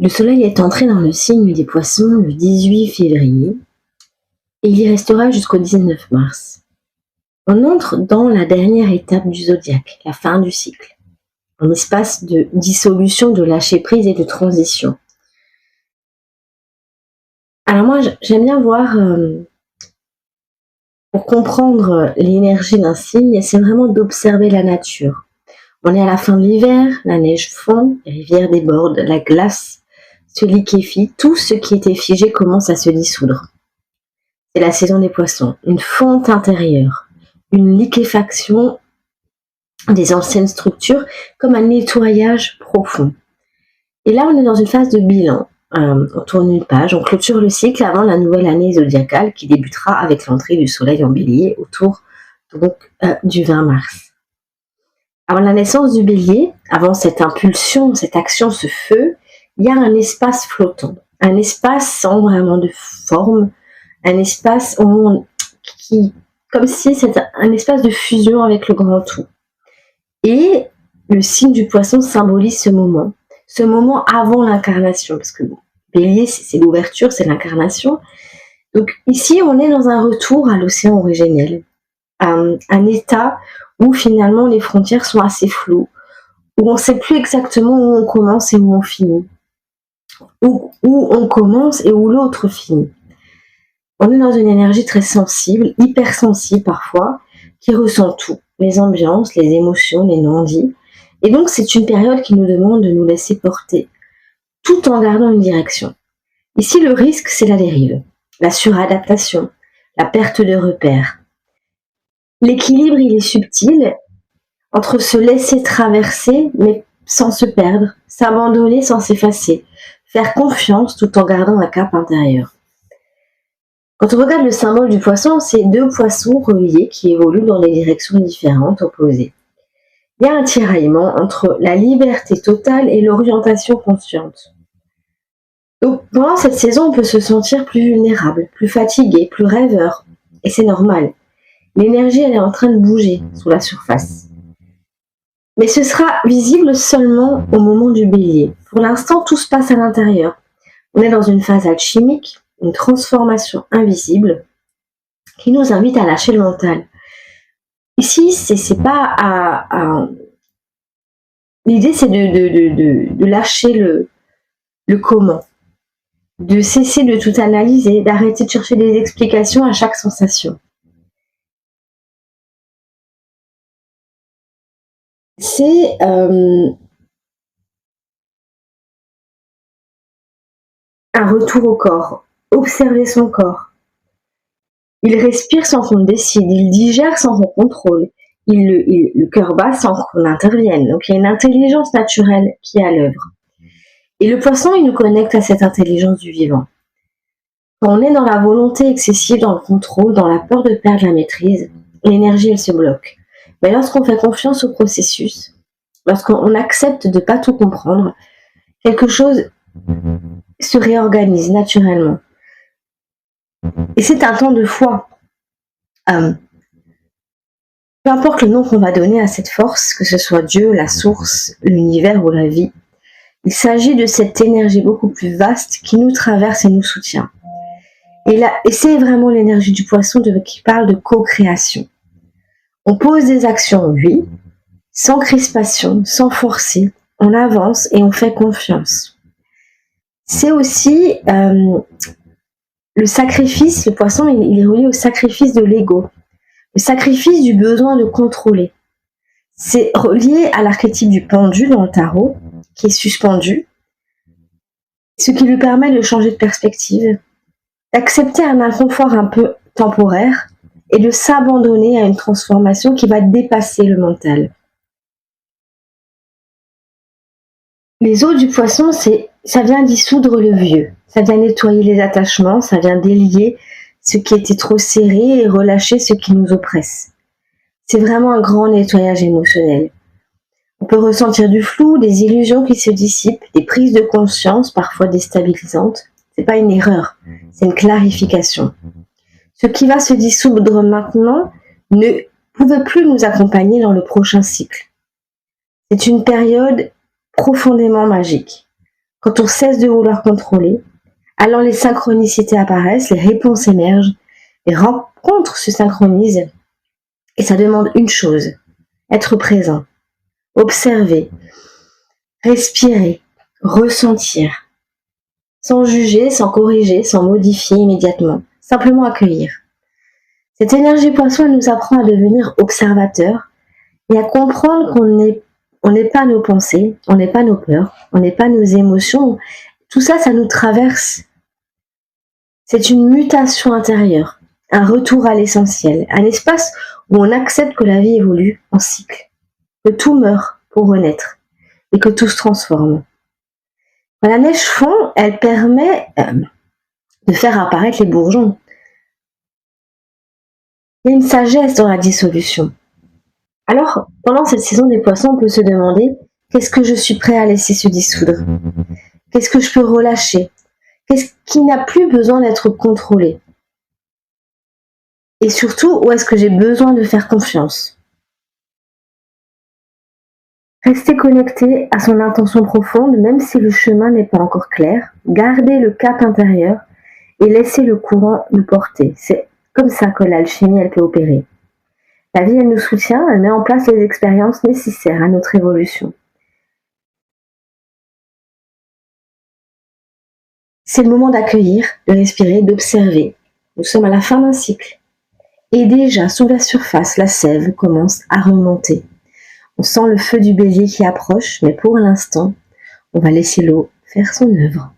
Le soleil est entré dans le signe des Poissons le 18 février et il y restera jusqu'au 19 mars. On entre dans la dernière étape du zodiaque, la fin du cycle, un espace de dissolution, de lâcher prise et de transition. Alors moi, j'aime bien voir, pour comprendre l'énergie d'un signe, c'est vraiment d'observer la nature. On est à la fin de l'hiver, la neige fond, les rivières débordent, la glace se liquéfie, tout ce qui était figé commence à se dissoudre. C'est la saison des poissons, une fonte intérieure, une liquéfaction des anciennes structures, comme un nettoyage profond. Et là, on est dans une phase de bilan. On tourne une page, on clôture le cycle avant la nouvelle année zodiacale qui débutera avec l'entrée du soleil en bélier autour donc, du 20 mars. Avant la naissance du bélier, avant cette impulsion, cette action, ce feu, il y a un espace flottant, un espace sans vraiment de forme, un espace comme si c'était un espace de fusion avec le grand tout. Et le signe du poisson symbolise ce moment avant l'incarnation, parce que bélier, c'est l'ouverture, c'est l'incarnation. Donc ici, on est dans un retour à l'océan originel, un état où finalement les frontières sont assez floues, où on ne sait plus exactement où on commence et où on finit, où on commence et où l'autre finit. On est dans une énergie très sensible, hypersensible parfois, qui ressent tout, les ambiances, les émotions, les non-dits. Et donc c'est une période qui nous demande de nous laisser porter, tout en gardant une direction. Ici, le risque, c'est la dérive, la suradaptation, la perte de repères. L'équilibre, il est subtil entre se laisser traverser, mais sans se perdre, s'abandonner sans s'effacer, faire confiance tout en gardant un cap intérieur. Quand on regarde le symbole du poisson, c'est deux poissons reliés qui évoluent dans des directions différentes, opposées. Il y a un tiraillement entre la liberté totale et l'orientation consciente. Donc pendant cette saison, on peut se sentir plus vulnérable, plus fatigué, plus rêveur. Et c'est normal. L'énergie, elle est en train de bouger sous la surface. Mais ce sera visible seulement au moment du bélier. Pour l'instant, tout se passe à l'intérieur. On est dans une phase alchimique, une transformation invisible qui nous invite à lâcher le mental. Ici, c'est pas l'idée, c'est de lâcher le comment, de cesser de tout analyser, d'arrêter de chercher des explications à chaque sensation. C'est un retour au corps, observer son corps. Il respire sans qu'on le décide, il digère sans qu'on contrôle, le cœur bat sans qu'on intervienne. Donc il y a une intelligence naturelle qui est à l'œuvre. Et le poisson, il nous connecte à cette intelligence du vivant. Quand on est dans la volonté excessive, dans le contrôle, dans la peur de perdre la maîtrise, l'énergie, elle se bloque. Mais lorsqu'on fait confiance au processus, lorsqu'on accepte de ne pas tout comprendre, quelque chose se réorganise naturellement. Et c'est un temps de foi. Peu importe le nom qu'on va donner à cette force, que ce soit Dieu, la source, l'univers ou la vie, il s'agit de cette énergie beaucoup plus vaste qui nous traverse et nous soutient. Et c'est vraiment l'énergie du poisson qui parle de co-création. On pose des actions, oui, sans crispation, sans forcer, on avance et on fait confiance. C'est aussi le sacrifice, le poisson, il est relié au sacrifice de l'ego, le sacrifice du besoin de contrôler. C'est relié à l'archétype du pendu dans le tarot, qui est suspendu, ce qui lui permet de changer de perspective, d'accepter un inconfort un peu temporaire et de s'abandonner à une transformation qui va dépasser le mental. Les eaux du poisson, ça vient dissoudre le vieux, ça vient nettoyer les attachements, ça vient délier ce qui était trop serré et relâcher ce qui nous oppresse. C'est vraiment un grand nettoyage émotionnel. On peut ressentir du flou, des illusions qui se dissipent, des prises de conscience parfois déstabilisantes. C'est pas une erreur, c'est une clarification. Ce qui va se dissoudre maintenant ne pouvait plus nous accompagner dans le prochain cycle. C'est une période profondément magique. Quand on cesse de vouloir contrôler, alors les synchronicités apparaissent, les réponses émergent, les rencontres se synchronisent, et ça demande une chose, être présent, observer, respirer, ressentir, sans juger, sans corriger, sans modifier immédiatement, simplement accueillir. Cette énergie poisson, elle nous apprend à devenir observateur et à comprendre on n'est pas nos pensées, on n'est pas nos peurs, on n'est pas nos émotions. Tout ça, ça nous traverse. C'est une mutation intérieure, un retour à l'essentiel, un espace où on accepte que la vie évolue en cycle, que tout meurt pour renaître et que tout se transforme. Quand la neige fond, elle permet de faire apparaître les bourgeons. Il y a une sagesse dans la dissolution. Alors, pendant cette saison des poissons, on peut se demander qu'est-ce que je suis prêt à laisser se dissoudre? Qu'est-ce que je peux relâcher? Qu'est-ce qui n'a plus besoin d'être contrôlé? Et surtout, où est-ce que j'ai besoin de faire confiance? Rester connecté à son intention profonde, même si le chemin n'est pas encore clair, garder le cap intérieur et laisser le courant nous porter. C'est comme ça que l'alchimie, elle peut opérer. La vie, elle nous soutient, elle met en place les expériences nécessaires à notre évolution. C'est le moment d'accueillir, de respirer, d'observer. Nous sommes à la fin d'un cycle. Et déjà, sous la surface, la sève commence à remonter. On sent le feu du bélier qui approche, mais pour l'instant, on va laisser l'eau faire son œuvre.